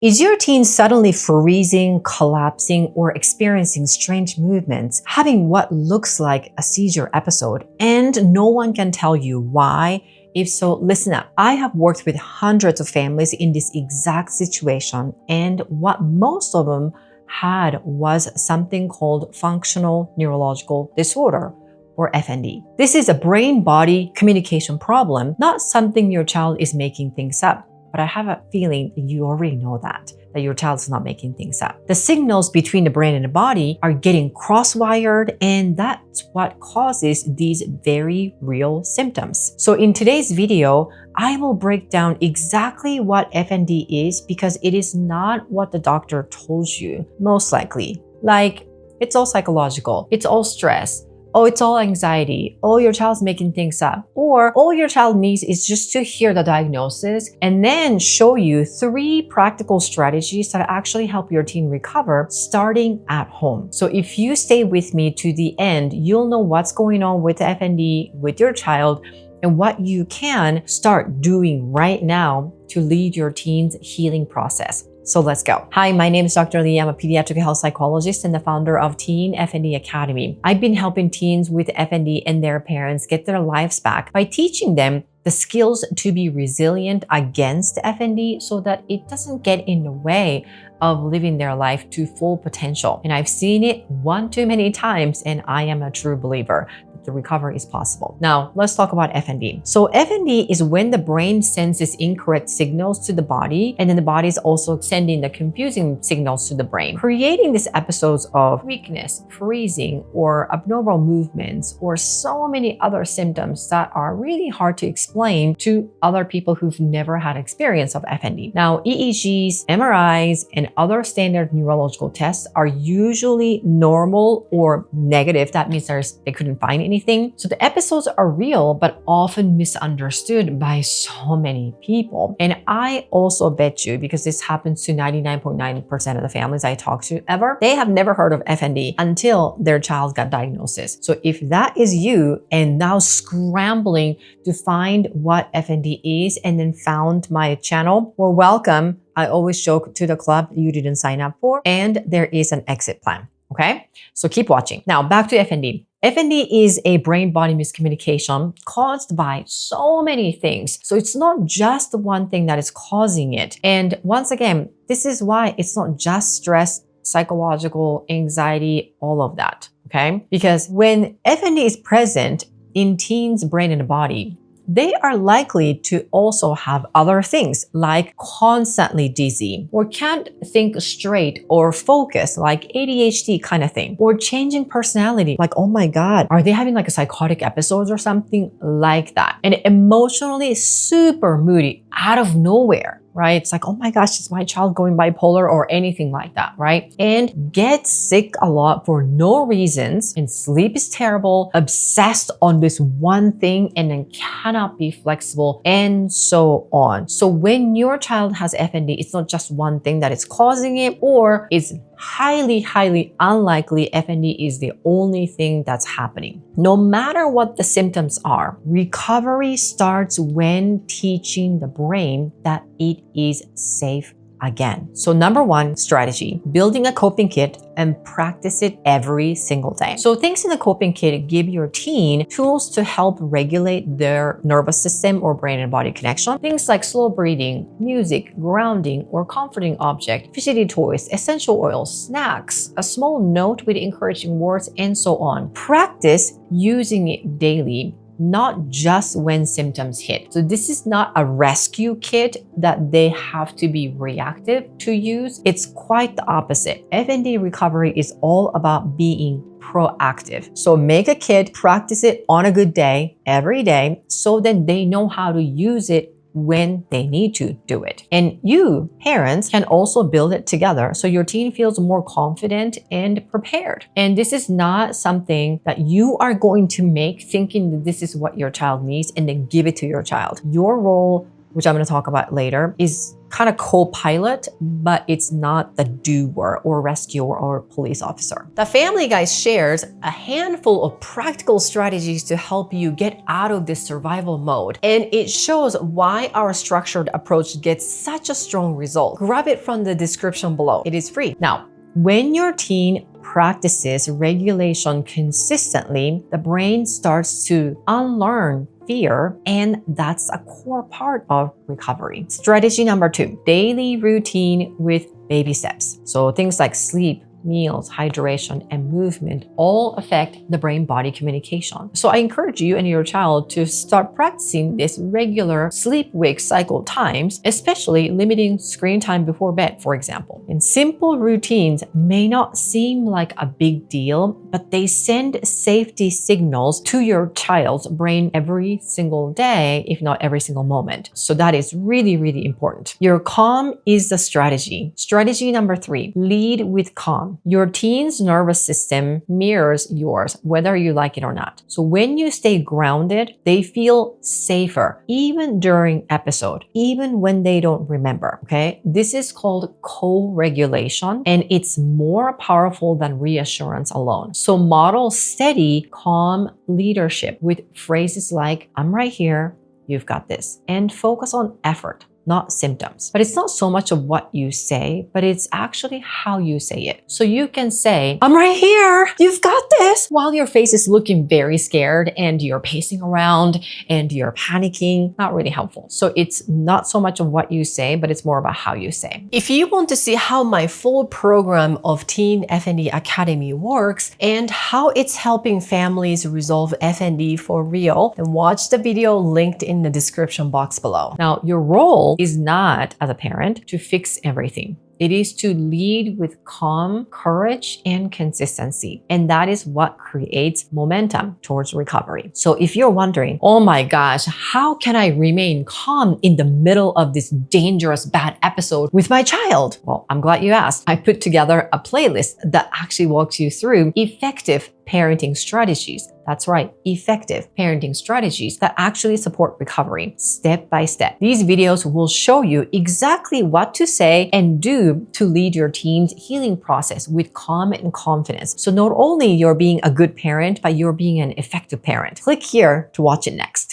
Is your teen suddenly freezing, collapsing, or experiencing strange movements, having what looks like a seizure episode, and no one can tell you why? If so, listen up. I have worked with hundreds of families in this exact situation, and what most of them had was something called Functional Neurological Disorder, or FND. This is a brain-body communication problem, not something your child is making things up. But I have a feeling that you already know that your child's not making things up. The signals between the brain and the body are getting cross-wired, and that's what causes these very real symptoms. So in today's video, I will break down exactly what FND is, because it is not what the doctor told you, most likely. Like, it's all psychological, it's all stress, oh, it's all anxiety, oh, your child's making things up, or all your child needs is just to hear the diagnosis and then show you 3 practical strategies that actually help your teen recover starting at home. So if you stay with me to the end, you'll know what's going on with FND with your child and what you can start doing right now to lead your teen's healing process. So let's go. Hi, my name is Dr. Lee. I'm a pediatric health psychologist and the founder of Teen FND Academy. I've been helping teens with FND and their parents get their lives back by teaching them the skills to be resilient against FND so that it doesn't get in the way of living their life to full potential. And I've seen it one too many times, and I am a true believer that the recovery is possible. Now, let's talk about FND. So FND is when the brain senses incorrect signals to the body, and then the body is also sending the confusing signals to the brain, creating these episodes of weakness, freezing, or abnormal movements, or so many other symptoms that are really hard to explain to other people who've never had experience of FND. Now, EEGs, MRIs, and other standard neurological tests are usually normal or negative. That means they couldn't find anything. So the episodes are real, but often misunderstood by so many people. And I also bet you, because this happens to 99.9% of the families I talk to ever, they have never heard of FND until their child got diagnosis. So if that is you and now scrambling to find what FND is and then found my channel, well, welcome. I always joke to the club you didn't sign up for, and there is an exit plan. Okay, so keep watching. Now back to FND. FND is a brain-body miscommunication caused by so many things. So it's not just the one thing that is causing it. And once again, this is why it's not just stress, psychological, anxiety, all of that. Okay, because when FND is present in teens' brain and body, they are likely to also have other things like constantly dizzy, or can't think straight or focus, like ADHD kind of thing, or changing personality, like, oh my God, are they having like a psychotic episodes or something like that? And emotionally super moody out of nowhere, right? It's like, oh my gosh, is my child going bipolar or anything like that, right? And get sick a lot for no reasons, and sleep is terrible, obsessed on this one thing, and then cannot be flexible, and so on. So when your child has FND, it's not just one thing that is causing it, or it's highly, highly unlikely FND is the only thing that's happening. No matter what the symptoms are, recovery starts when teaching the brain that it is safe again. So number 1 strategy, building a coping kit and practice it every single day. So things in the coping kit give your teen tools to help regulate their nervous system or brain and body connection. Things like slow breathing, music, grounding, or comforting object, fidgety toys, essential oils, snacks, a small note with encouraging words, and so on. Practice using it daily, not just when symptoms hit. So this is not a rescue kit that they have to be reactive to use. It's quite the opposite. FND recovery is all about being proactive. So make a kit, practice it on a good day, every day, so then they know how to use it when they need to do it. And you, parents, can also build it together so your teen feels more confident and prepared. And this is not something that you are going to make thinking that this is what your child needs and then give it to your child. Your role, which I'm going to talk about later, is kind of co-pilot, but it's not the doer or rescuer or police officer. The Family Guy shares a handful of practical strategies to help you get out of this survival mode, and it shows why our structured approach gets such a strong result. Grab it from the description below. It is free. Now, when your teen practices regulation consistently, the brain starts to unlearn fear, and that's a core part of recovery. Strategy number 2, daily routine with baby steps. So things like sleep, meals, hydration, and movement all affect the brain-body communication. So I encourage you and your child to start practicing this regular sleep-wake cycle times, especially limiting screen time before bed, for example. And simple routines may not seem like a big deal, but they send safety signals to your child's brain every single day, if not every single moment. So that is really, really important. Your calm is the strategy. Strategy number 3, lead with calm. Your teen's nervous system mirrors yours, whether you like it or not. So when you stay grounded, they feel safer, even during episode, even when they don't remember, okay? This is called co-regulation, and it's more powerful than reassurance alone. So model steady, calm leadership with phrases like, I'm right here, you've got this, and focus on effort, not symptoms. But it's not so much of what you say, but it's actually how you say it. So you can say, I'm right here, you've got this, while your face is looking very scared and you're pacing around and you're panicking. Not really helpful. So it's not so much of what you say, but it's more about how you say. If you want to see how my full program of Teen FND Academy works and how it's helping families resolve FND for real, then watch the video linked in the description box below. Now, your role is not, as a parent, to fix everything. It is to lead with calm, courage, and consistency. And that is what creates momentum towards recovery. So if you're wondering, oh my gosh, how can I remain calm in the middle of this dangerous bad episode with my child? Well, I'm glad you asked. I put together a playlist that actually walks you through effective parenting strategies. That's right, effective parenting strategies that actually support recovery step by step. These videos will show you exactly what to say and do to lead your teen's healing process with calm and confidence. So not only you're being a good parent, but you're being an effective parent. Click here to watch it next.